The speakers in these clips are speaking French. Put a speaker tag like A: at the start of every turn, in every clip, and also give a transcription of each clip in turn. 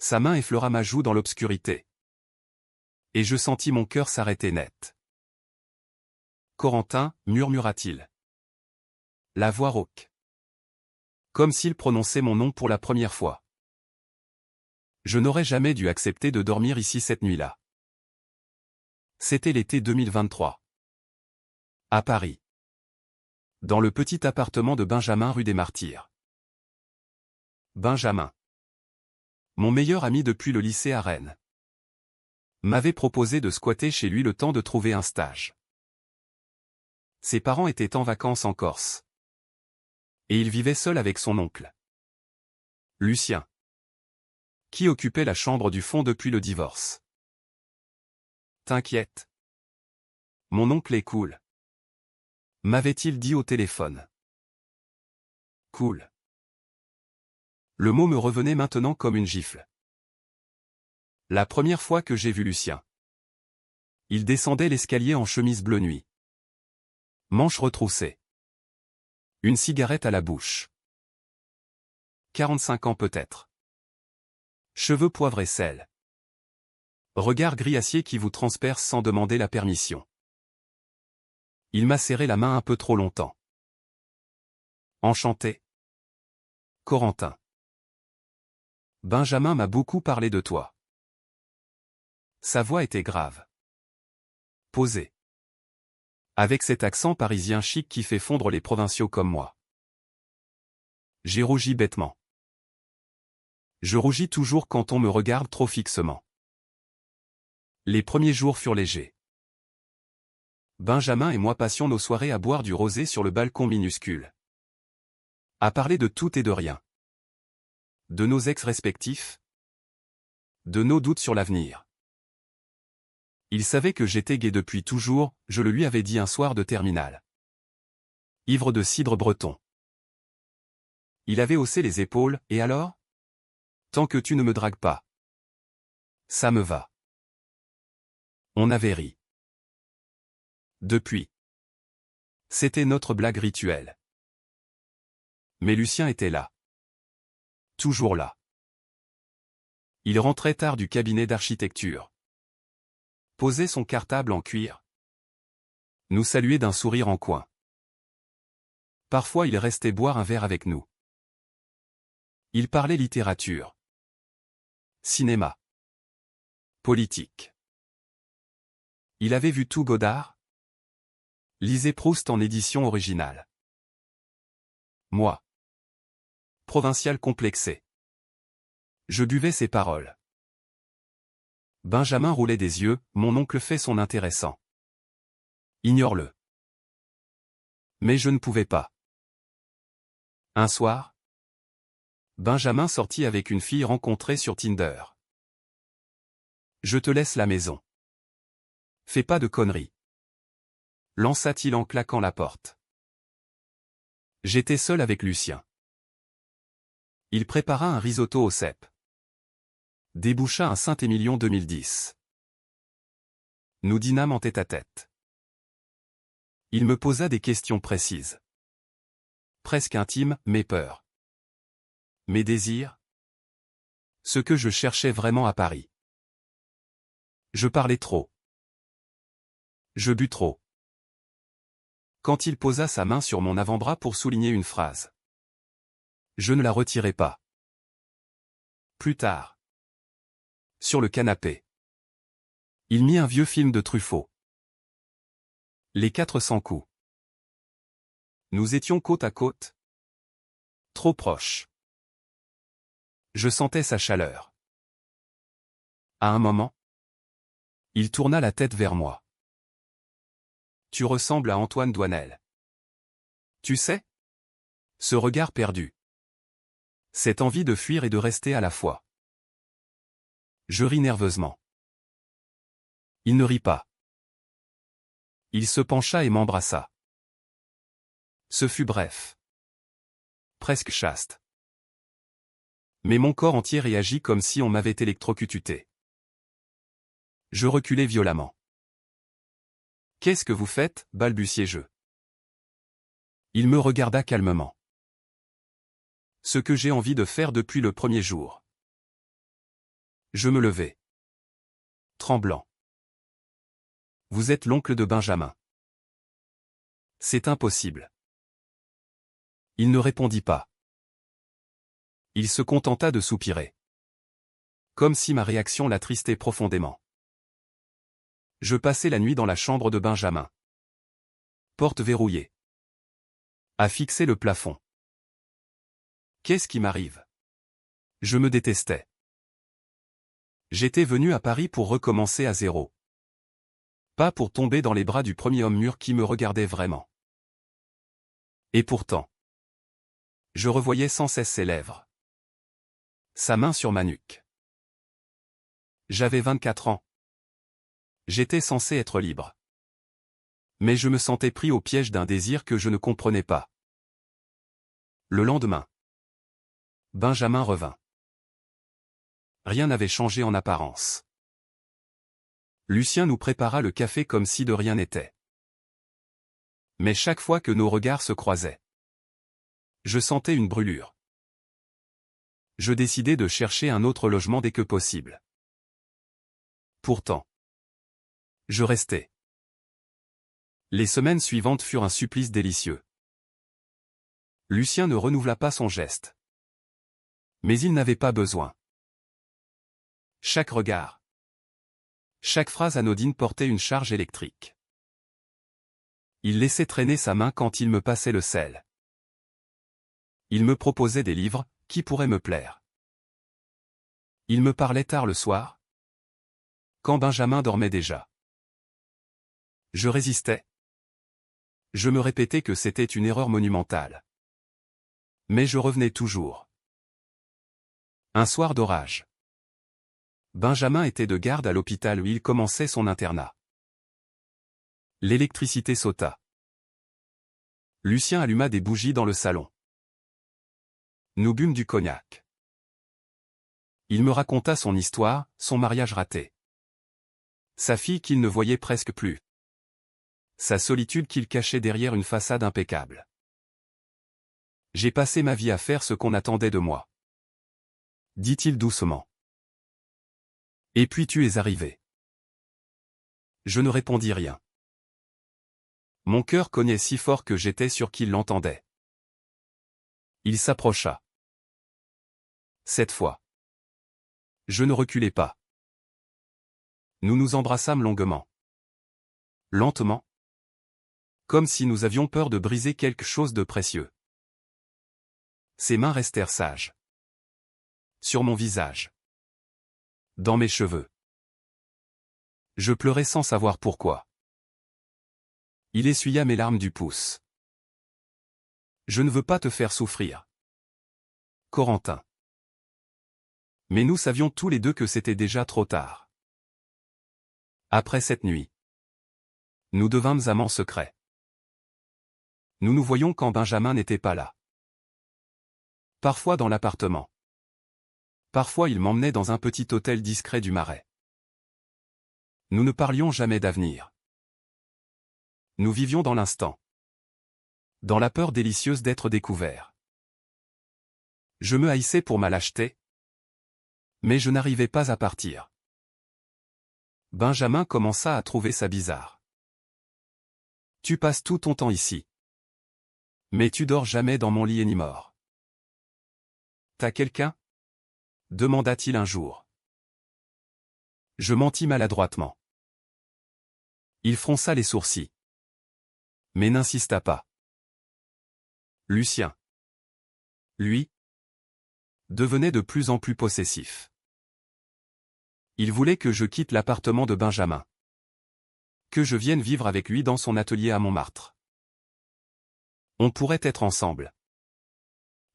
A: Sa main effleura ma joue dans l'obscurité. Et je sentis mon cœur s'arrêter net. Corentin, murmura-t-il. La voix rauque. Comme s'il prononçait mon nom pour la première fois. Je n'aurais jamais dû accepter de dormir ici cette nuit-là. C'était l'été 2023. À Paris. Dans le petit appartement de Benjamin rue des Martyrs. Benjamin. Mon meilleur ami depuis le lycée à Rennes. M'avait proposé de squatter chez lui le temps de trouver un stage. Ses parents étaient en vacances en Corse. Et il vivait seul avec son oncle. Lucien. Qui occupait la chambre du fond depuis le divorce. T'inquiète. Mon oncle est cool. M'avait-il dit au téléphone. Cool. Le mot me revenait maintenant comme une gifle. La première fois que j'ai vu Lucien. Il descendait l'escalier en chemise bleu nuit. Manches retroussées. Une cigarette à la bouche. 45 ans peut-être. Cheveux poivre et sel. Regard gris acier qui vous transperce sans demander la permission. Il m'a serré la main un peu trop longtemps. Enchanté. Corentin. Benjamin m'a beaucoup parlé de toi. Sa voix était grave. Posée. Avec cet accent parisien chic qui fait fondre les provinciaux comme moi. J'ai rougi bêtement. Je rougis toujours quand on me regarde trop fixement. Les premiers jours furent légers. Benjamin et moi passions nos soirées à boire du rosé sur le balcon minuscule. À parler de tout et de rien. De nos ex respectifs. De nos doutes sur l'avenir. Il savait que j'étais gai depuis toujours, je le lui avais dit un soir de terminale. Ivre de cidre breton. Il avait haussé les épaules, et alors? Tant que tu ne me dragues pas. Ça me va. On avait ri. Depuis. C'était notre blague rituelle. Mais Lucien était là. Toujours là. Il rentrait tard du cabinet d'architecture. Posait son cartable en cuir. Nous saluait d'un sourire en coin. Parfois il restait boire un verre avec nous. Il parlait littérature. Cinéma. Politique. Il avait vu tout Godard. Lisait Proust en édition originale. Moi. Provincial complexé. Je buvais ses paroles. Benjamin roulait des yeux, mon oncle fait son intéressant. Ignore-le. Mais je ne pouvais pas. Un soir, Benjamin sortit avec une fille rencontrée sur Tinder. Je te laisse la maison. Fais pas de conneries. Lança-t-il en claquant la porte. J'étais seul avec Lucien. Il prépara un risotto au cèpe. Déboucha un Saint-Émilion 2010. Nous dînâmes en tête-à-tête. Il me posa des questions précises. Presque intimes, mes peurs. Mes désirs. Ce que je cherchais vraiment à Paris. Je parlais trop. Je bus trop. Quand il posa sa main sur mon avant-bras pour souligner une phrase. Je ne la retirai pas. Plus tard. Sur le canapé. Il mit un vieux film de Truffaut. Les 400 coups. Nous étions côte à côte. Trop proches. Je sentais sa chaleur. À un moment, il tourna la tête vers moi. Tu ressembles à Antoine Doinel. Tu sais? Ce regard perdu. Cette envie de fuir et de rester à la fois. Je ris nerveusement. Il ne rit pas. Il se pencha et m'embrassa. Ce fut bref. Presque chaste. Mais mon corps entier réagit comme si on m'avait électrocuté. Je reculai violemment. Qu'est-ce que vous faites, balbutiai-je. Il me regarda calmement. Ce que j'ai envie de faire depuis le premier jour. Je me levai. Tremblant. Vous êtes l'oncle de Benjamin. C'est impossible. Il ne répondit pas. Il se contenta de soupirer. Comme si ma réaction l'attristait profondément. Je passai la nuit dans la chambre de Benjamin. Porte verrouillée. À fixer le plafond. Qu'est-ce qui m'arrive? Je me détestais. J'étais venu à Paris pour recommencer à zéro. Pas pour tomber dans les bras du premier homme mûr qui me regardait vraiment. Et pourtant, je revoyais sans cesse ses lèvres. Sa main sur ma nuque. J'avais 24 ans. J'étais censé être libre. Mais je me sentais pris au piège d'un désir que je ne comprenais pas. Le lendemain, Benjamin revint. Rien n'avait changé en apparence. Lucien nous prépara le café comme si de rien n'était. Mais chaque fois que nos regards se croisaient, je sentais une brûlure. Je décidai de chercher un autre logement dès que possible. Pourtant, je restai. Les semaines suivantes furent un supplice délicieux. Lucien ne renouvela pas son geste. Mais il n'avait pas besoin. Chaque regard, chaque phrase anodine portait une charge électrique. Il laissait traîner sa main quand il me passait le sel. Il me proposait des livres, qui pourraient me plaire. Il me parlait tard le soir, quand Benjamin dormait déjà. Je résistais. Je me répétais que c'était une erreur monumentale. Mais je revenais toujours. Un soir d'orage. Benjamin était de garde à l'hôpital où il commençait son internat. L'électricité sauta. Lucien alluma des bougies dans le salon. Nous bûmes du cognac. Il me raconta son histoire, son mariage raté. Sa fille qu'il ne voyait presque plus. Sa solitude qu'il cachait derrière une façade impeccable. J'ai passé ma vie à faire ce qu'on attendait de moi, dit-il doucement. Et puis tu es arrivé. Je ne répondis rien. Mon cœur cognait si fort que j'étais sûr qu'il l'entendait. Il s'approcha. Cette fois, je ne reculai pas. Nous nous embrassâmes longuement. Lentement. Comme si nous avions peur de briser quelque chose de précieux. Ses mains restèrent sages. Sur mon visage. Dans mes cheveux. Je pleurais sans savoir pourquoi. Il essuya mes larmes du pouce. Je ne veux pas te faire souffrir, Corentin. Mais nous savions tous les deux que c'était déjà trop tard. Après cette nuit, nous devînmes amants secrets. Nous nous voyions quand Benjamin n'était pas là. Parfois dans l'appartement. Parfois il m'emmenait dans un petit hôtel discret du Marais. Nous ne parlions jamais d'avenir. Nous vivions dans l'instant. Dans la peur délicieuse d'être découvert. Je me haïssais pour ma lâcheté. Mais je n'arrivais pas à partir. Benjamin commença à trouver ça bizarre. Tu passes tout ton temps ici. Mais tu dors jamais dans mon lit ni mort. T'as quelqu'un? Demanda-t-il un jour. Je mentis maladroitement. Il fronça les sourcils. Mais n'insista pas. Lucien. Lui, devenait de plus en plus possessif. Il voulait que je quitte l'appartement de Benjamin. Que je vienne vivre avec lui dans son atelier à Montmartre. On pourrait être ensemble.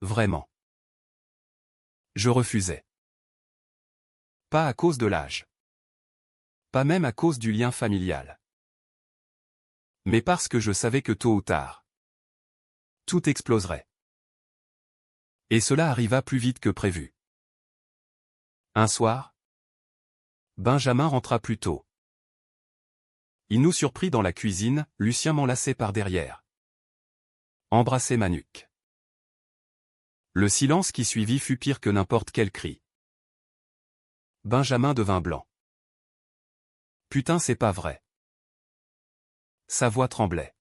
A: Vraiment. Je refusais. Pas à cause de l'âge. Pas même à cause du lien familial. Mais parce que je savais que tôt ou tard, tout exploserait. Et cela arriva plus vite que prévu. Un soir, Benjamin rentra plus tôt. Il nous surprit dans la cuisine, Lucien m'enlaçait par derrière. Embrassait ma nuque. Le silence qui suivit fut pire que n'importe quel cri. Benjamin devint blanc. Putain, c'est pas vrai. Sa voix tremblait.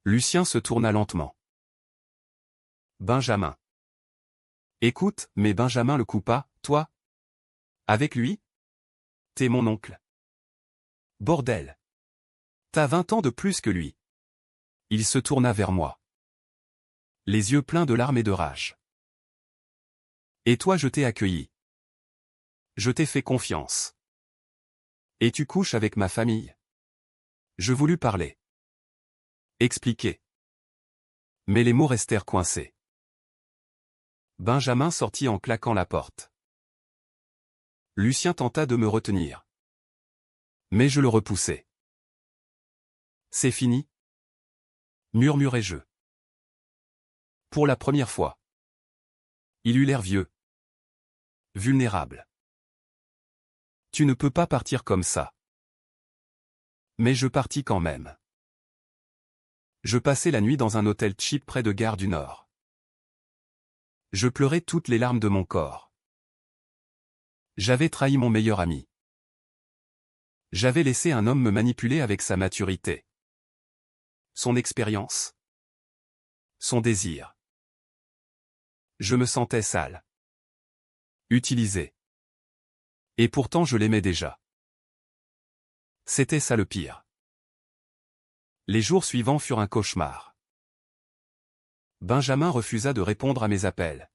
A: Lucien se tourna lentement. Benjamin. Écoute, mais Benjamin le coupa, toi? Avec lui? T'es mon oncle. Bordel. T'as 20 ans de plus que lui. Il se tourna vers moi. Les yeux pleins de larmes et de rage. Et toi, je t'ai accueilli. Je t'ai fait confiance. Et tu couches avec ma famille. Je voulus parler. Expliquer. Mais les mots restèrent coincés. Benjamin sortit en claquant la porte. Lucien tenta de me retenir. Mais je le repoussai. C'est fini? Murmurai-je. Pour la première fois. Il eut l'air vieux. Vulnérable. Tu ne peux pas partir comme ça. Mais je partis quand même. Je passai la nuit dans un hôtel cheap près de Gare du Nord. Je pleurais toutes les larmes de mon corps. J'avais trahi mon meilleur ami. J'avais laissé un homme me manipuler avec sa maturité. Son expérience. Son désir. Je me sentais sale. Utilisé. Et pourtant je l'aimais déjà. C'était ça le pire. Les jours suivants furent un cauchemar. Benjamin refusa de répondre à mes appels.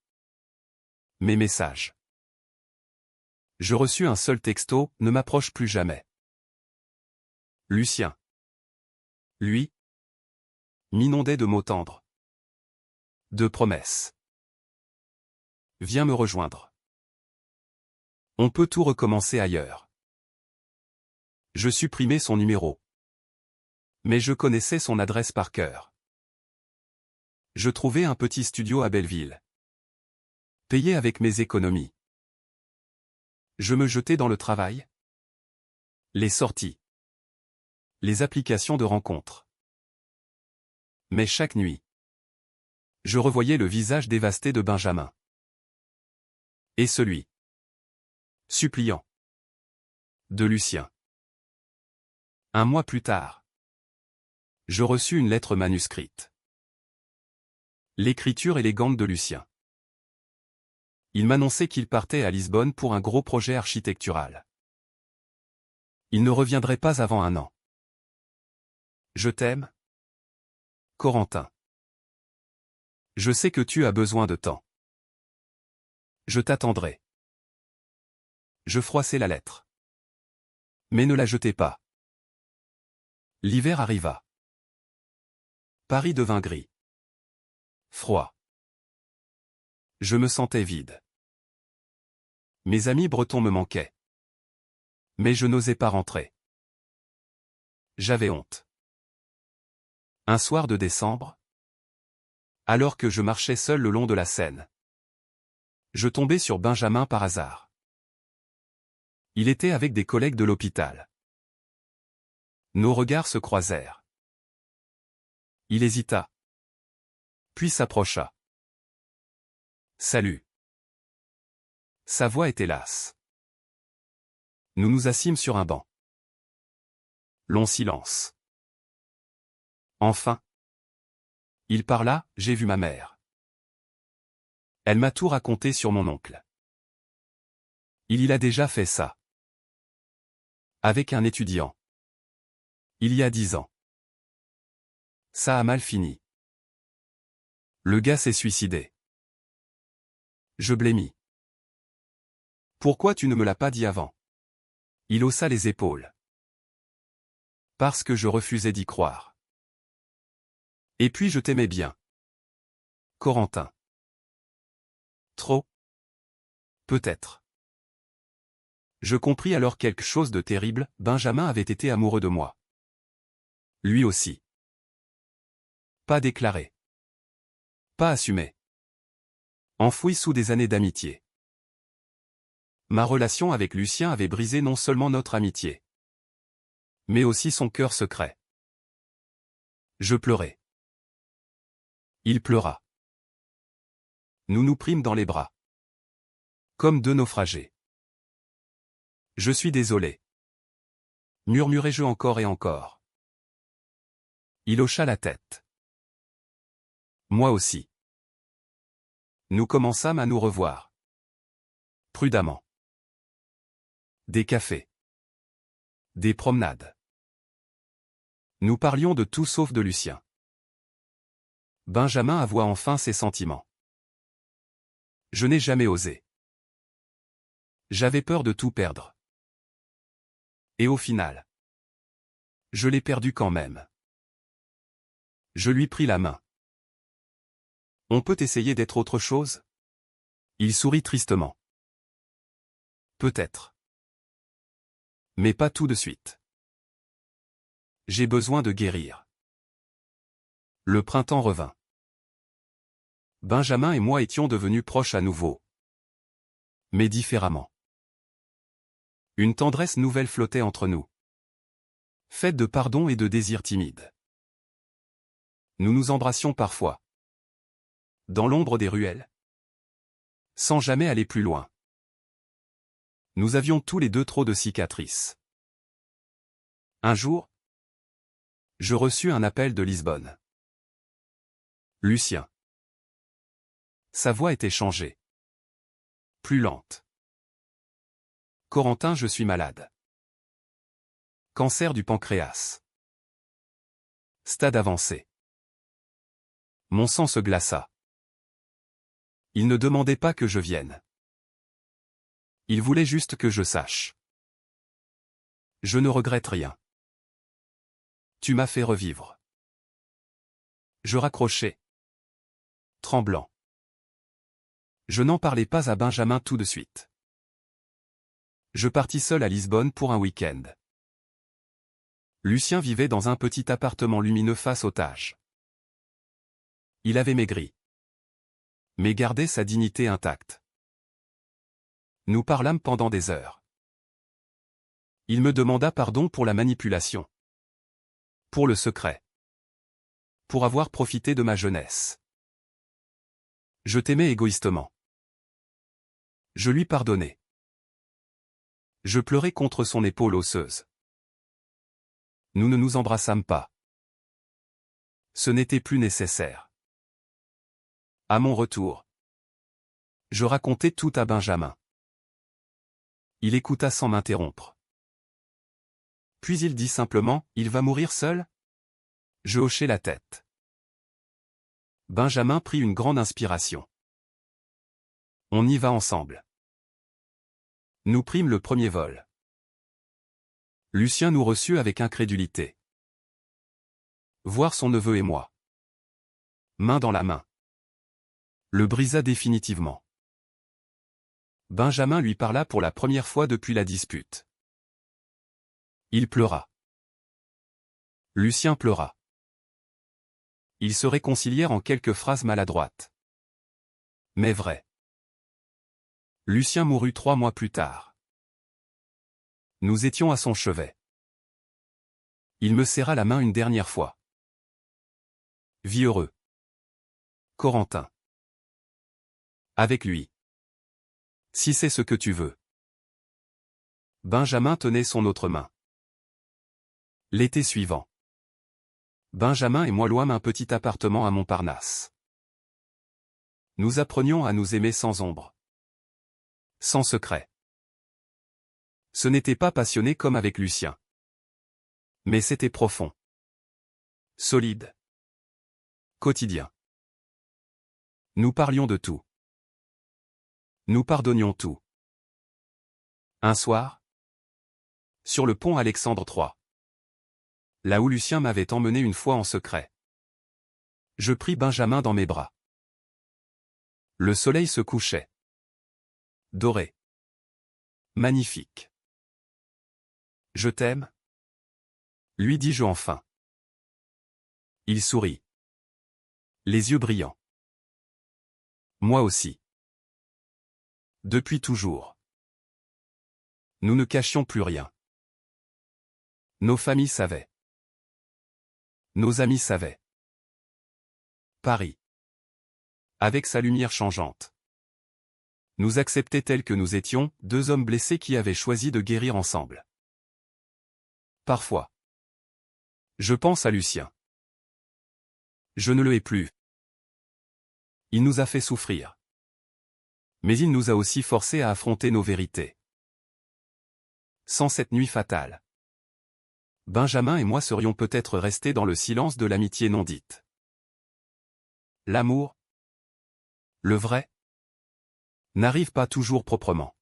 A: Mes messages. Je reçus un seul texto, ne m'approche plus jamais. Lucien. Lui. M'inondait de mots tendres. De promesses. Viens me rejoindre. On peut tout recommencer ailleurs. Je supprimai son numéro. Mais je connaissais son adresse par cœur. Je trouvai un petit studio à Belleville. Payé avec mes économies. Je me jetai dans le travail. Les sorties. Les applications de rencontres. Mais chaque nuit, je revoyais le visage dévasté de Benjamin. Et celui suppliant de Lucien. Un mois plus tard, je reçus une lettre manuscrite. L'écriture élégante de Lucien. Il m'annonçait qu'il partait à Lisbonne pour un gros projet architectural. Il ne reviendrait pas avant 1 an. Je t'aime, Corentin. Je sais que tu as besoin de temps. Je t'attendrai. Je froissai la lettre. Mais ne la jetez pas. L'hiver arriva. Paris devint gris. Froid. Je me sentais vide. Mes amis bretons me manquaient. Mais je n'osais pas rentrer. J'avais honte. Un soir de décembre, alors que je marchais seul le long de la Seine, je tombai sur Benjamin par hasard. Il était avec des collègues de l'hôpital. Nos regards se croisèrent. Il hésita. Puis s'approcha. Salut. Sa voix était lasse. Nous nous assîmes sur un banc. Long silence. Enfin. Il parla, j'ai vu ma mère. Elle m'a tout raconté sur mon oncle. Il a déjà fait ça. Avec un étudiant. Il y a 10 ans. Ça a mal fini. Le gars s'est suicidé. Je blêmis. Pourquoi tu ne me l'as pas dit avant? Il haussa les épaules. Parce que je refusais d'y croire. Et puis je t'aimais bien. Corentin. Trop? Peut-être. Je compris alors quelque chose de terrible, Benjamin avait été amoureux de moi. Lui aussi. Pas déclaré. Pas assumé. Enfoui sous des années d'amitié. Ma relation avec Lucien avait brisé non seulement notre amitié, mais aussi son cœur secret. Je pleurais. Il pleura. Nous nous prîmes dans les bras. Comme deux naufragés. Je suis désolé. Murmurai-je encore et encore. Il hocha la tête. Moi aussi. Nous commençâmes à nous revoir. Prudemment. Des cafés. Des promenades. Nous parlions de tout sauf de Lucien. Benjamin avoua enfin ses sentiments. Je n'ai jamais osé. J'avais peur de tout perdre. Et au final, je l'ai perdu quand même. Je lui pris la main. On peut essayer d'être autre chose? Il sourit tristement. Peut-être. Mais pas tout de suite. J'ai besoin de guérir. Le printemps revint. Benjamin et moi étions devenus proches à nouveau. Mais différemment. Une tendresse nouvelle flottait entre nous. Faite de pardon et de désirs timides. Nous nous embrassions parfois. Dans l'ombre des ruelles. Sans jamais aller plus loin. Nous avions tous les deux trop de cicatrices. Un jour, je reçus un appel de Lisbonne. Lucien. Sa voix était changée. Plus lente. Corentin, je suis malade. Cancer du pancréas. Stade avancé. Mon sang se glaça. Il ne demandait pas que je vienne. Il voulait juste que je sache. Je ne regrette rien. Tu m'as fait revivre. Je raccrochai. Tremblant. Je n'en parlais pas à Benjamin tout de suite. Je partis seul à Lisbonne pour un week-end. Lucien vivait dans un petit appartement lumineux face au Tage. Il avait maigri. Mais gardait sa dignité intacte. Nous parlâmes pendant des heures. Il me demanda pardon pour la manipulation. Pour le secret. Pour avoir profité de ma jeunesse. Je t'aimais égoïstement. Je lui pardonnai. Je pleurai contre son épaule osseuse. Nous ne nous embrassâmes pas. Ce n'était plus nécessaire. À mon retour, je racontai tout à Benjamin. Il écouta sans m'interrompre. Puis il dit simplement, il va mourir seul? Je hochai la tête. Benjamin prit une grande inspiration. On y va ensemble. Nous prîmes le premier vol. Lucien nous reçut avec incrédulité. Voir son neveu et moi. Main dans la main. Le brisa définitivement. Benjamin lui parla pour la première fois depuis la dispute. Il pleura. Lucien pleura. Ils se réconcilièrent en quelques phrases maladroites. Mais vraies. Lucien mourut 3 mois plus tard. Nous étions à son chevet. Il me serra la main une dernière fois. Vis heureux. Corentin. Avec lui. Si c'est ce que tu veux. Benjamin tenait son autre main. L'été suivant. Benjamin et moi louâmes un petit appartement à Montparnasse. Nous apprenions à nous aimer sans ombre. Sans secret. Ce n'était pas passionné comme avec Lucien. Mais c'était profond. Solide. Quotidien. Nous parlions de tout. Nous pardonnions tout. Un soir, sur le pont Alexandre III. Là où Lucien m'avait emmené une fois en secret. Je pris Benjamin dans mes bras. Le soleil se couchait. Doré. Magnifique. Je t'aime? Lui dis-je enfin. Il sourit. Les yeux brillants. Moi aussi. Depuis toujours. Nous ne cachions plus rien. Nos familles savaient. Nos amis savaient. Paris. Avec sa lumière changeante. Nous accepter tels que nous étions, deux hommes blessés qui avaient choisi de guérir ensemble. Parfois. Je pense à Lucien. Je ne le hais plus. Il nous a fait souffrir. Mais il nous a aussi forcés à affronter nos vérités. Sans cette nuit fatale, Benjamin et moi serions peut-être restés dans le silence de l'amitié non dite. L'amour, le vrai, n'arrive pas toujours proprement.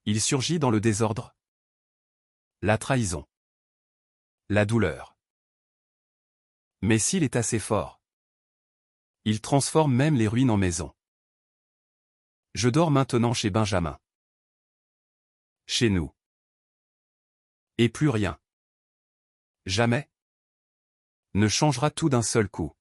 A: Il surgit dans le désordre, la trahison, la douleur. Mais s'il est assez fort, il transforme même les ruines en maisons. Je dors maintenant chez Benjamin. Chez nous. Et plus rien. Jamais. Ne changera tout d'un seul coup.